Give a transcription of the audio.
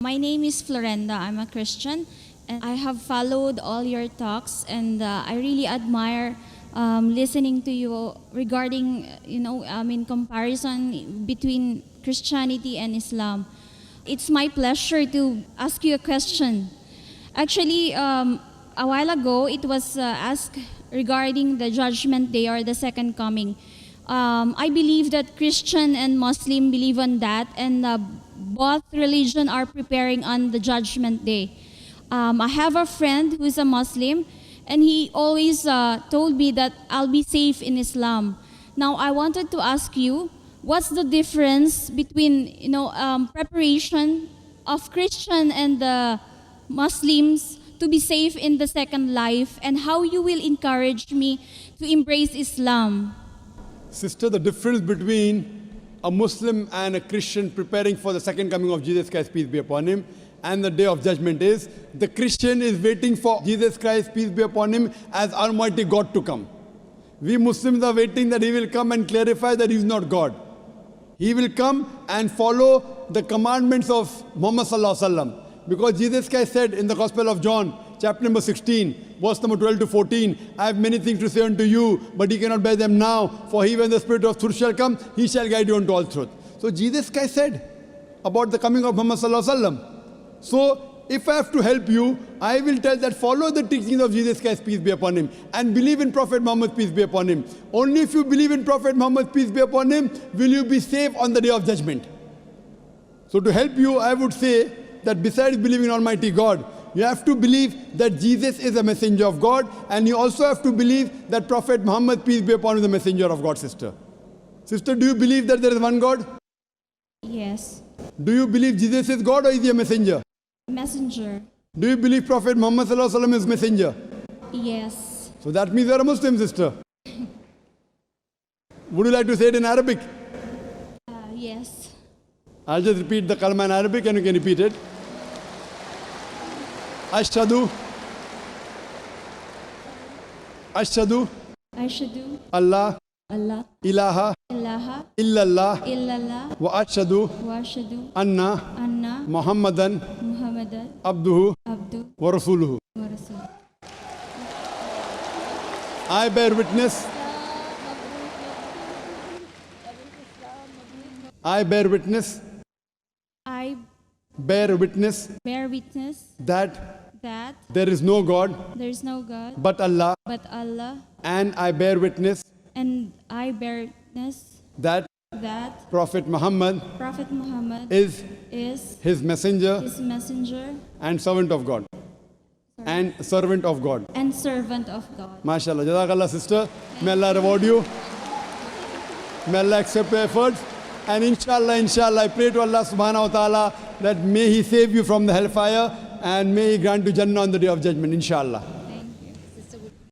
My name is Florenda. I'm a Christian, and I have followed all your talks, and I really admire listening to you regarding, in comparison between Christianity and Islam. It's my pleasure to ask you a question. Actually, a while ago, it was asked regarding the Judgment Day or the Second Coming. I believe that Christian and Muslim believe on that, and both religion are preparing on the Judgment Day. I have a friend who is a Muslim, and he always told me that I'll be safe in Islam. Now, I wanted to ask you, what's the difference between preparation of Christian and the Muslims to be safe in the second life, and how you will encourage me to embrace Islam? Sister, the difference between a Muslim and a Christian preparing for the second coming of Jesus Christ, peace be upon him, and the day of judgment is, the Christian is waiting for Jesus Christ, peace be upon him, as Almighty God to come. We Muslims are waiting that he will come and clarify that he is not God. He will come and follow the commandments of Muhammad sallallahu alaihi wasallam. Because Jesus Christ said in the Gospel of John, chapter number 16, verse number 12 to 14, I have many things to say unto you, but ye cannot bear them now, for he, when the Spirit of truth shall come, he shall guide you unto all truth. So Jesus Christ said about the coming of Muhammad sallallahu alaihi wasallam. So if I have to help you, I will tell that follow the teachings of Jesus Christ, peace be upon him, and believe in Prophet Muhammad, peace be upon him. Only if you believe in Prophet Muhammad, peace be upon him, will you be safe on the day of judgment. So to help you, I would say that besides believing in Almighty God, you have to believe that Jesus is a messenger of God, and you also have to believe that Prophet Muhammad, peace be upon him, is a messenger of God, sister. Sister, do you believe that there is one God? Yes. Do you believe Jesus is God, or is he a messenger? Messenger. Do you believe Prophet Muhammad sallallahu alaihi wasallam is messenger? Yes. So that means you are a Muslim, sister. Would you like to say it in Arabic? Yes. I'll just repeat the kalma in Arabic and you can repeat it. Ashhadu Ashhadu Allah Allah ilaha ilaha illallah illallah wa ashhadu wa ashhadu anna anna Muhammadan Muhammadan abduhu abdu wa rasuluhu. wa rasul. I bear witness. I bear witness. I Bear witness bear witness that that there is no God there is no God but Allah, but Allah, and I bear witness and I bear witness that that Prophet Muhammad Prophet Muhammad is is his messenger his messenger and servant of God. And servant of God. and servant of God. MashaAllah. Jazakallah, sister. May Allah reward you. May Allah accept your efforts. And inshallah, I pray to Allah subhanahu wa ta'ala that may He save you from the hellfire and may He grant you Jannah on the day of judgment, inshallah.